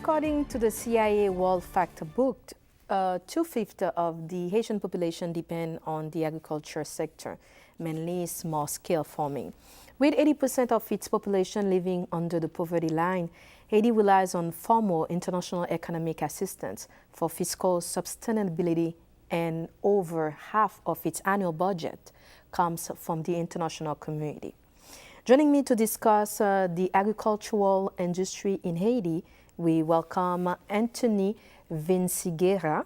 According to the CIA World Factbook, 2/5 of the Haitian population depend on the agriculture sector, mainly small-scale farming. With 80% of its population living under the poverty line, Haiti relies on formal international economic assistance for fiscal sustainability, and over half of its annual budget comes from the international community. Joining me to discuss the agricultural industry in Haiti, we welcome Anthony Vinciguerra,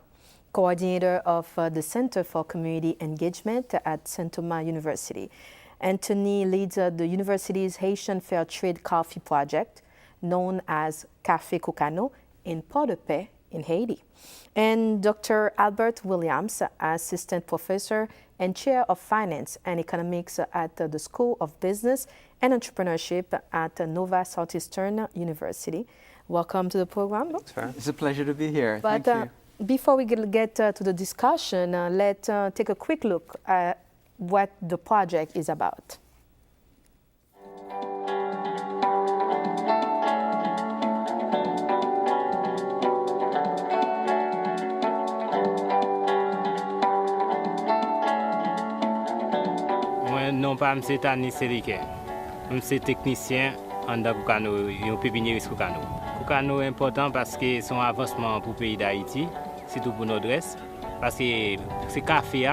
coordinator of the Center for Community Engagement at Saint Thomas University. Anthony leads the university's Haitian Fair Trade Coffee Project, known as Café Cocano, in Port-de-Paix in Haiti. And Dr. Albert Williams, assistant professor and chair of finance and economics at the School of Business and Entrepreneurship at Nova Southeastern University. Welcome to the program. It's a pleasure to be here. Thank you. Before we get to the discussion, let's take a quick look at what the project is about. Moi, non pas M. Tani Selike. Je suis technicien en Cocano, un pépiniériste Cocano. Cocano est important parce que c'est un avancement pour le pays d'Haïti, surtout pour Nord-Ouest. Parce que ce café,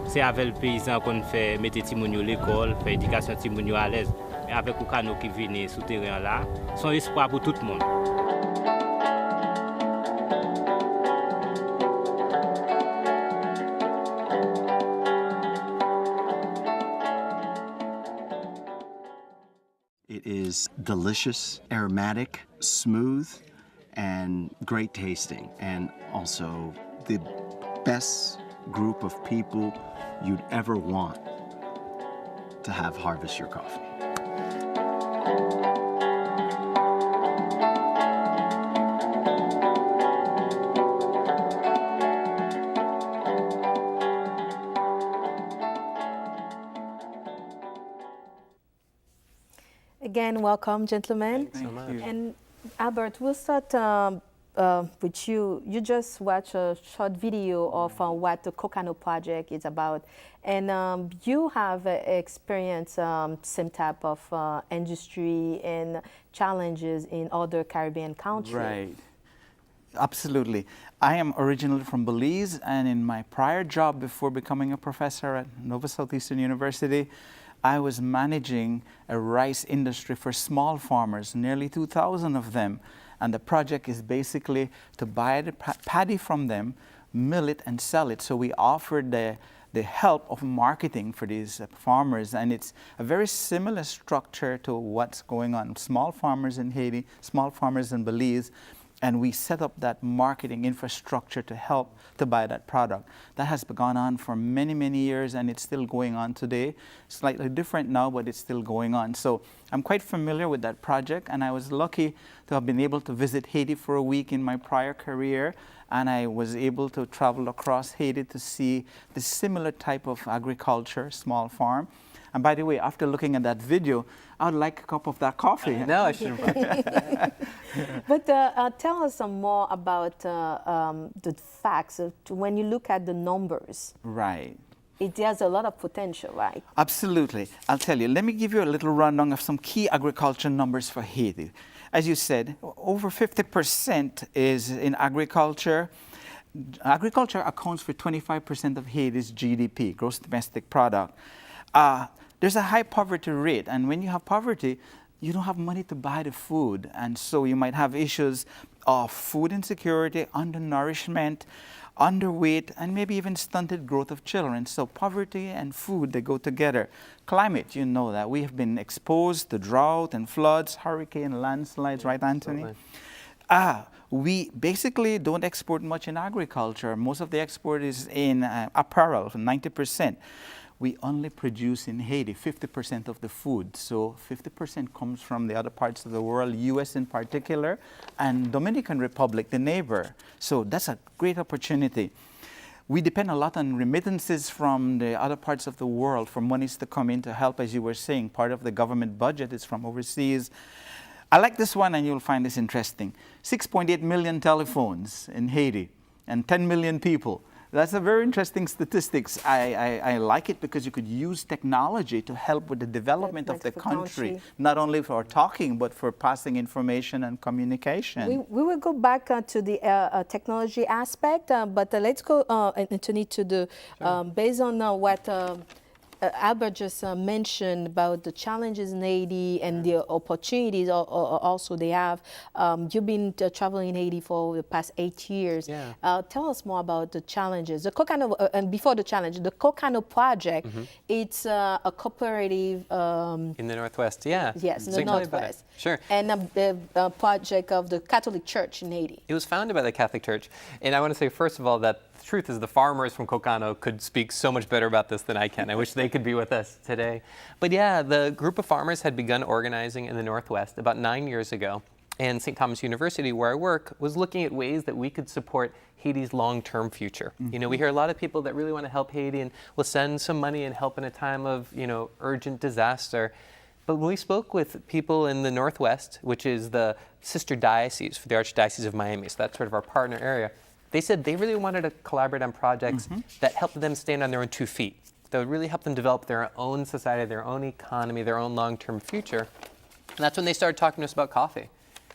c'est avec le paysan qu'on fait mettre Timounio à l'école, faire éducation Timounio à l'aise. Et avec Cocano qui vient sous terrain là, c'est un espoir pour tout le monde. It is delicious, aromatic, smooth, and great tasting, and also the best group of people you'd ever want to have harvest your coffee. Again, welcome, gentlemen. Thank you. And Albert, we'll start with you. You just watched a short video of what the Cocano project is about, and you have experienced same type of industry and challenges in other Caribbean countries. Right. Absolutely. I am originally from Belize, and in my prior job before becoming a professor at Nova Southeastern University, I was managing a rice industry for small farmers, nearly 2,000 of them. And the project is basically to buy the paddy from them, mill it, and sell it. So we offered the help of marketing for these farmers. And it's a very similar structure to what's going on. Small farmers in Haiti, small farmers in Belize. And we set up that marketing infrastructure to help to buy that product. That has gone on for many, many years, and it's still going on today. Slightly different now, but it's still going on. So I'm quite familiar with that project, and I was lucky to have been able to visit Haiti for a week in my prior career, and I was able to travel across Haiti to see the similar type of agriculture, small farm. And by the way, after looking at that video, I would like a cup of that coffee. No, I shouldn't. But tell us some more about the facts. When you look at the numbers, Right. it has a lot of potential, right? Absolutely. I'll tell you. Let me give you a little rundown of some key agriculture numbers for Haiti. As you said, over 50% is in agriculture. Agriculture accounts for 25% of Haiti's GDP, gross domestic product. There's a high poverty rate, and when you have poverty, you don't have money to buy the food, and so you might have issues of food insecurity, undernourishment, underweight, and maybe even stunted growth of children. So poverty and food, they go together. Climate, you know that. We have been exposed to drought and floods, hurricane, landslides, right, Anthony? We basically don't export much in agriculture. Most of the export is in apparel, 90%. We only produce in Haiti 50% of the food. So 50% comes from the other parts of the world, US in particular, and Dominican Republic, the neighbor. So that's a great opportunity. We depend a lot on remittances from the other parts of the world for monies to come in to help, as you were saying. Part of the government budget is from overseas. I like this one, and you'll find this interesting. 6.8 million telephones in Haiti and 10 million people. That's a very interesting statistics. I like it because you could use technology to help with the development of the country, not only for talking, but for passing information and communication. We will go back to the technology aspect, but let's go, Anthony, to the, based on what Albert just mentioned about the challenges in Haiti and the opportunities also they have. You've been traveling in Haiti for the past 8 years. Yeah. Tell us more about the challenges. The Cocano, and before the challenge, the Cocano project, it's a cooperative. In the Northwest, yeah. Yes, in So the Northwest. Sure. And a project of the Catholic Church in Haiti. It was founded by the Catholic Church. And I want to say, first of all, that the truth is the farmers from Cocano could speak so much better about this than I can. I wish they could be with us today. But yeah, the group of farmers had begun organizing in the Northwest about 9 years ago. And St. Thomas University, where I work, was looking at ways that we could support Haiti's long-term future. You know, we hear a lot of people that really want to help Haiti and will send some money and help in a time of, you know, urgent disaster. But when we spoke with people in the Northwest, which is the sister diocese for the Archdiocese of Miami, so that's sort of our partner area, they said they really wanted to collaborate on projects that helped them stand on their own 2 feet, that would really help them develop their own society, their own economy, their own long-term future. And that's when they started talking to us about coffee.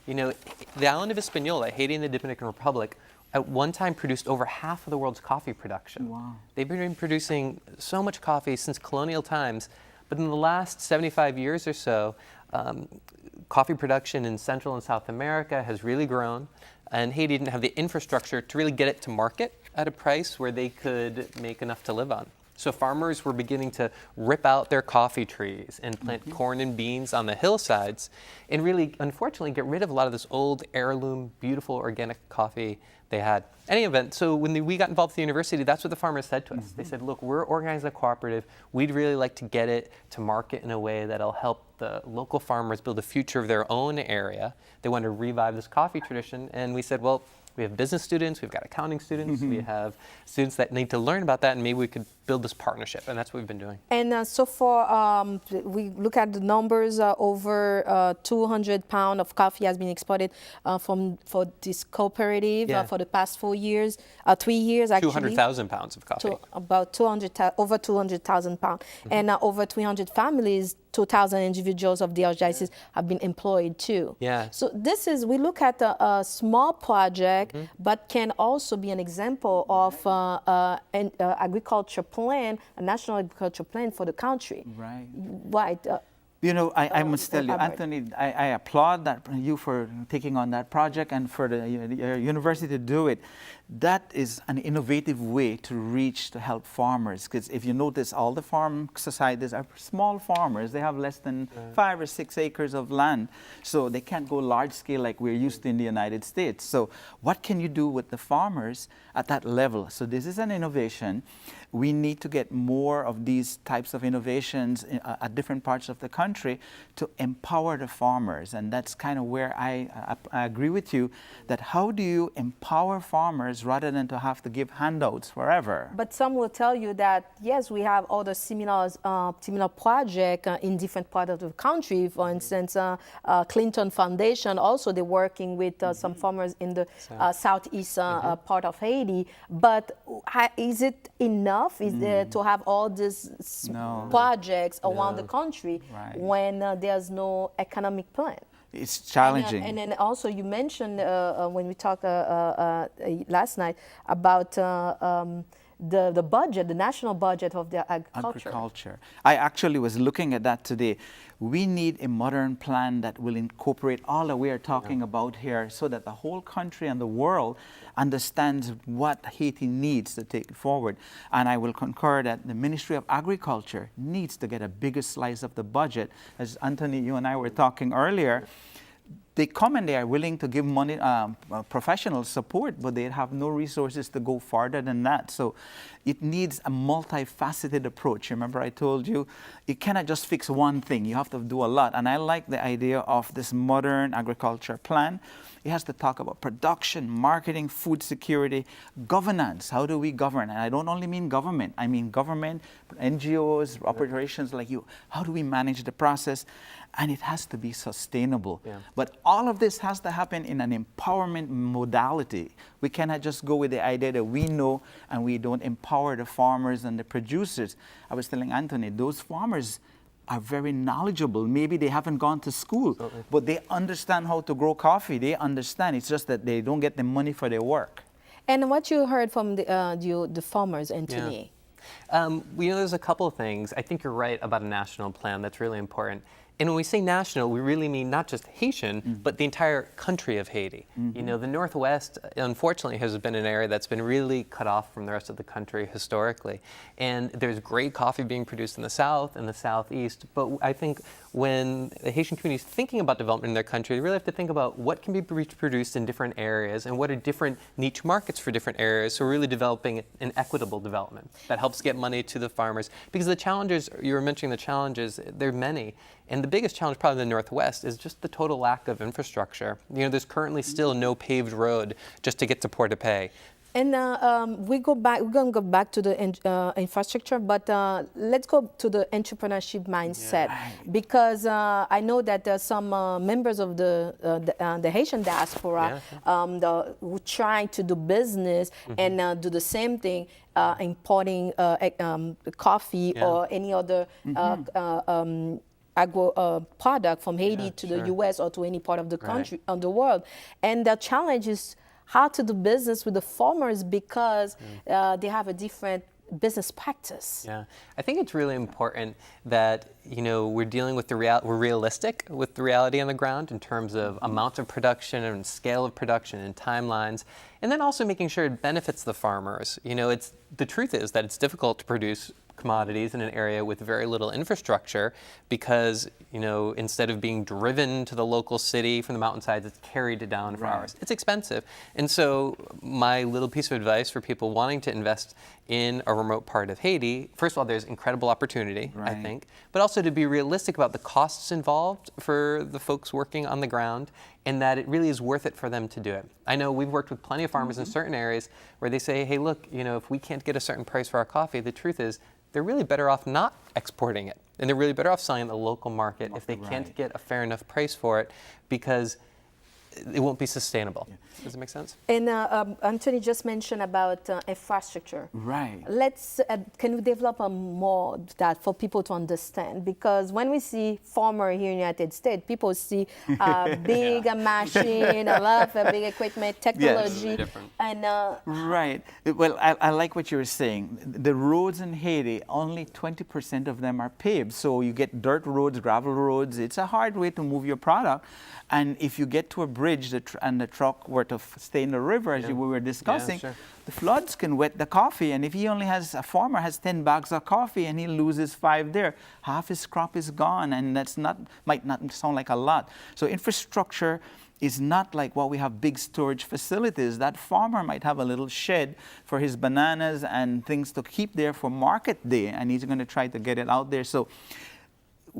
You know, the island of Hispaniola, Haiti and the Dominican Republic, at one time produced over half of the world's coffee production. Wow. They've been producing so much coffee since colonial times, but in the last 75 years or so, coffee production in Central and South America has really grown, and Haiti didn't have the infrastructure to really get it to market at a price where they could make enough to live on. So farmers were beginning to rip out their coffee trees and plant corn and beans on the hillsides and really, unfortunately, get rid of a lot of this old heirloom, beautiful organic coffee they had. Any event, so when we got involved with the university, that's what the farmers said to us. They said, look, we're organizing a cooperative. We'd really like to get it to market in a way that'll help the local farmers build a future of their own area. They want to revive this coffee tradition. And we said, well, we have business students, we've got accounting students, we have students that need to learn about that, and maybe we could build this partnership, and that's what we've been doing. And so far, we look at the numbers, over 200 pounds of coffee has been exported for this cooperative for the past 4 years, 3 years actually. 200,000 pounds of coffee. About over 200,000 pounds. And over 300 families, 2,000 individuals of the Archdiocese have been employed too. Yeah. So this is, we look at a small project, but can also be an example of an agriculture plan, a national agriculture plan for the country. Right. Right. You know, I must tell you, Anthony, I applaud you for taking on that project and for the university to do it. That is an innovative way to help farmers. Because if you notice, all the farm societies are small farmers. They have less than 5 or 6 acres of land. So they can't go large scale like we're used to in the United States. So what can you do with the farmers at that level? So this is an innovation. We need to get more of these types of innovations at different parts of the country to empower the farmers. And that's kind of where I agree with you, that how do you empower farmers rather than to have to give handouts forever? But some will tell you that, yes, we have other similar projects in different parts of the country. For instance, Clinton Foundation, also they're working with some farmers in the southeast part of Haiti. But is it enough? Is there to have all these projects around the country when there's no economic plan? It's challenging. And then also you mentioned when we talked last night about the budget, the national budget of the agriculture. I actually was looking at that today. We need a modern plan that will incorporate all that we are talking about here so that the whole country and the world understands what Haiti needs to take forward. And I will concur that the Ministry of Agriculture needs to get a bigger slice of the budget. As Anthony, you and I were talking earlier, they come and they are willing to give money, professional support, but they have no resources to go farther than that. So it needs a multifaceted approach. Remember I told you, you cannot just fix one thing. You have to do a lot. And I like the idea of this modern agriculture plan. It has to talk about production, marketing, food security, governance. How do we govern? And I don't only mean government. I mean government, NGOs, operations like you. How do we manage the process? and it has to be sustainable. Yeah. But all of this has to happen in an empowerment modality. We cannot just go with the idea that we know and we don't empower the farmers and the producers. I was telling Anthony, those farmers are very knowledgeable. Maybe they haven't gone to school, but they understand how to grow coffee. They understand. It's just that they don't get the money for their work. And what you heard from the farmers, Anthony? There's a couple of things. I think you're right about a national plan. That's really important. And when we say national, we really mean not just Haitian, but the entire country of Haiti. You know, the Northwest, unfortunately, has been an area that's been really cut off from the rest of the country historically. And there's great coffee being produced in the South and the Southeast. But I think when the Haitian community is thinking about development in their country, they really have to think about what can be produced in different areas and what are different niche markets for different areas. So we're really developing an equitable development that helps get money to the farmers. Because the challenges, you were mentioning the challenges, there are many. And the biggest challenge probably in the Northwest is just the total lack of infrastructure. You know, there's currently still no paved road just to get to Port-de-Paix. And we're going to go back to the infrastructure, but let's go to the entrepreneurship mindset. Right. Because I know that there are some members of the Haitian diaspora who try to do business and do the same thing, importing coffee or any other agro product from Haiti to the U.S. or to any part of the country, of the world. And the challenge is how to do business with the farmers because they have a different business practice. Yeah, I think it's really important that, you know, we're dealing with we're realistic with the reality on the ground in terms of amounts of production and scale of production and timelines, and then also making sure it benefits the farmers. You know, the truth is that it's difficult to produce commodities in an area with very little infrastructure because, you know, instead of being driven to the local city from the mountainsides, it's carried down for hours. It's expensive. And so my little piece of advice for people wanting to invest in a remote part of Haiti, first of all, there's incredible opportunity, I think, but also to be realistic about the costs involved for the folks working on the ground and that it really is worth it for them to do it. I know we've worked with plenty of farmers in certain areas where they say, hey, look, you know, if we can't get a certain price for our coffee, the truth is they're really better off not exporting it. And they're really better off selling in the local market if they can't get a fair enough price for it because it won't be sustainable. Does it make sense? And Anthony just mentioned about infrastructure. Right. Let's, can we develop more that for people to understand? Because when we see farmer here in the United States, people see big machine, a lot of big equipment, technology. Yes. And right. Well, I like what you were saying. The roads in Haiti, only 20% of them are paved. So you get dirt roads, gravel roads. It's a hard way to move your product. And if you get to a bridge and the truck were to stay in the river, as we were discussing, the floods can wet the coffee. And if a farmer has 10 bags of coffee and he loses 5 there, half his crop is gone. And might not sound like a lot. So infrastructure is not like what we have big storage facilities. That farmer might have a little shed for his bananas and things to keep there for market day. And he's going to try to get it out there. So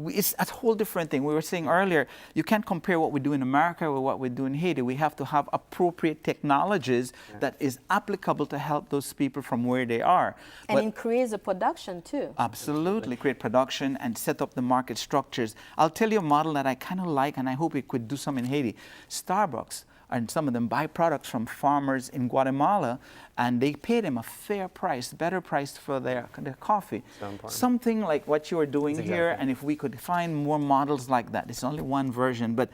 it's a whole different thing. We were saying earlier, you can't compare what we do in America with what we do in Haiti. We have to have appropriate technologies that is applicable to help those people from where they are. And increase the production too. Absolutely, create production and set up the market structures. I'll tell you a model that I kind of like, and I hope we could do some in Haiti. Starbucks, and some of them buy products from farmers in Guatemala, and they pay them a fair price, better price for their coffee. So something like what you are doing here, and if we could find more models like that. It's only one version, but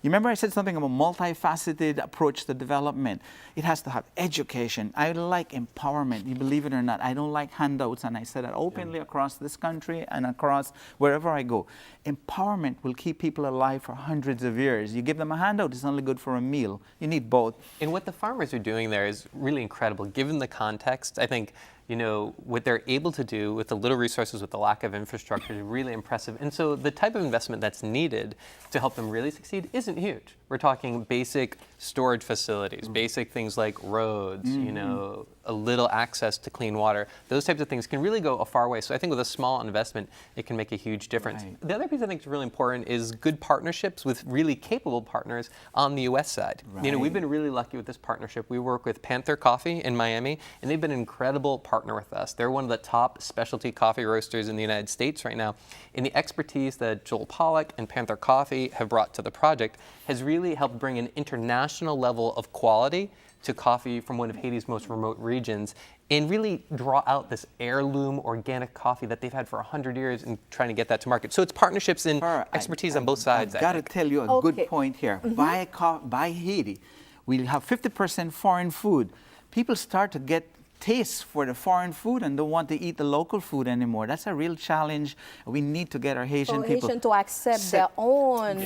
you remember I said something about multifaceted approach to development. It has to have education. I like empowerment. You believe it or not, I don't like handouts, and I said that openly across this country and across wherever I go. Empowerment will keep people alive for hundreds of years. You give them a handout, it's only good for a meal. You need both. And what the farmers are doing there is really incredible. Given the context, I think, you know, what they're able to do with the little resources, with the lack of infrastructure is really impressive. And so the type of investment that's needed to help them really succeed isn't huge, We're talking basic storage facilities, basic things like roads, you know, a little access to clean water. Those types of things can really go a far way. So I think with a small investment, it can make a huge difference. Right. The other piece I think is really important is good partnerships with really capable partners on the U.S. side. You know, we've been really lucky with this partnership. We work with Panther Coffee in Miami, and they've been an incredible partner with us. They're one of the top specialty coffee roasters in the United States right now. And the expertise that Joel Pollack and Panther Coffee have brought to the project has really helped bring an international level of quality to coffee from one of Haiti's most remote regions and really draw out this heirloom organic coffee that they've had for 100 years and trying to get that to market. So it's partnerships and expertise on both sides. I've got to tell you a good point here. By Haiti, we have 50% foreign food. People start to get taste for the foreign food and don't want to eat the local food anymore. That's a real challenge. We need to get our Haitian people to accept their own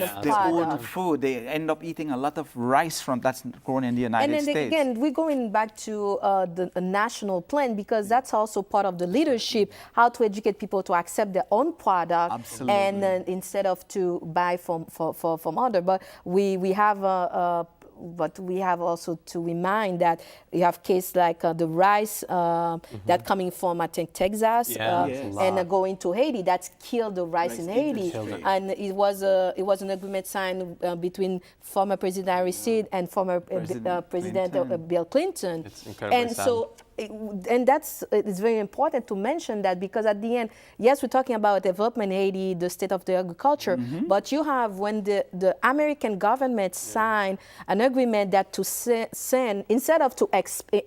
food. They end up eating a lot of rice that's grown in the United States. And then again, we're going back to the national plan because that's also part of the leadership, how to educate people to accept their own product. Absolutely. And instead of to buy from other. But we have but we have also to remind that you have cases like the rice that coming from, I think, Texas and going to Haiti, that's killed the rice in Haiti. And it was an agreement signed between former President Aristide and former President Bill Clinton. It's incredibly sad. And it's very important to mention that because at the end, yes, we're talking about development in Haiti, the state of the agriculture, but you have when the American government signed an agreement that to send, instead of to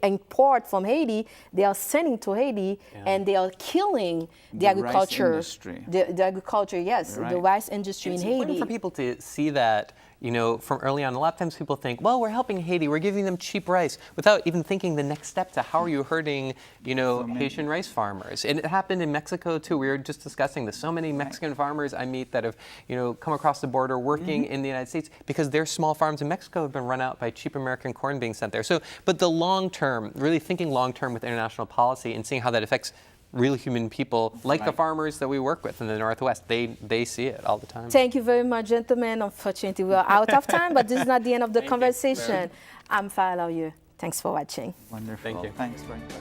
import from Haiti, they are sending to Haiti and they are killing the agriculture. The agriculture, the rice industry in Haiti. It's important for people to see that, you know, from early on. A lot of times people think, well, we're helping Haiti, we're giving them cheap rice, without even thinking the next step to how are you hurting, you know, Haitian rice farmers. And it happened in Mexico too. We were just discussing this. So many Mexican farmers I meet that have, you know, come across the border working in the United States because their small farms in Mexico have been run out by cheap American corn being sent there. So, but the long term, really thinking long term with international policy and seeing how that affects real human people, like the farmers that we work with in the Northwest. They see it all the time. Thank you very much, gentlemen. Unfortunately, we're out of time, but this is not the end of the conversation. I'm Farah Lawyer. Thanks for watching. Wonderful. Thank you. Thanks very much.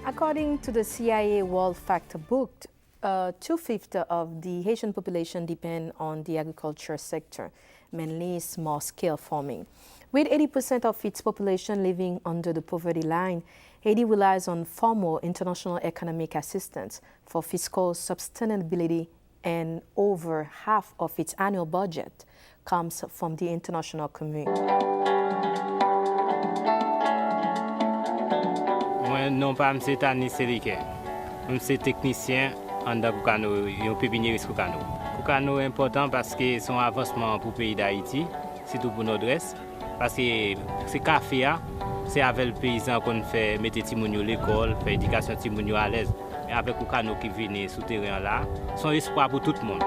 According to the CIA World Factbook, 2/5 of the Haitian population depend on the agriculture sector, mainly small-scale farming. With 80% of its population living under the poverty line, Haiti relies on formal international economic assistance for fiscal sustainability, and over half of its annual budget comes from the international community. Moi, non pas monsieur Tani Selike. Je technicien en Koukano, un pépiniériste Koukano. Koukano est important parce que c'est un avancement pour le pays d'Haïti, surtout pour notre Est. Parce que ce café, c'est avec le paysan qu'on fait mettre Timounio à l'école, faire éducation Timounio à l'aise. Et avec Koukano qui vient sous terrain là, c'est un espoir pour tout le monde.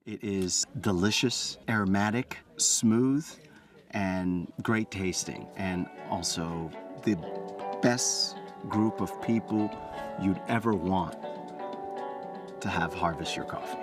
It is delicious, aromatic, smooth, and great tasting, and also the best group of people you'd ever want to have harvest your coffee.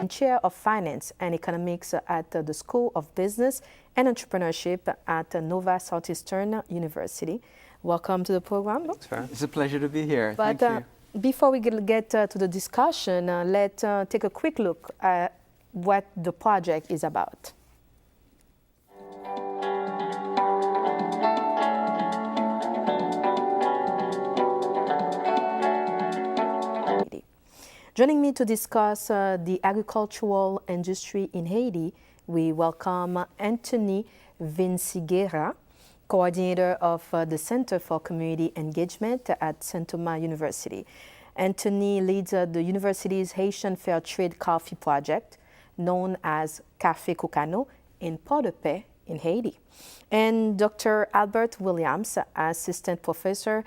Chair of Finance and Economics at the School of Business and Entrepreneurship at Nova Southeastern University. Welcome to the program. Thanks, Farah. It's a pleasure to be here. But Thank you. Before we get to the discussion, let's take a quick look at what the project is about. Joining me to discuss the agricultural industry in Haiti, we welcome Anthony Vinciguerra, coordinator of the Center for Community Engagement at Saint Thomas University. Anthony leads the university's Haitian Fair Trade Coffee Project, known as Café Koukano, in Port-de-Paix in Haiti. And Dr. Albert Williams, assistant professor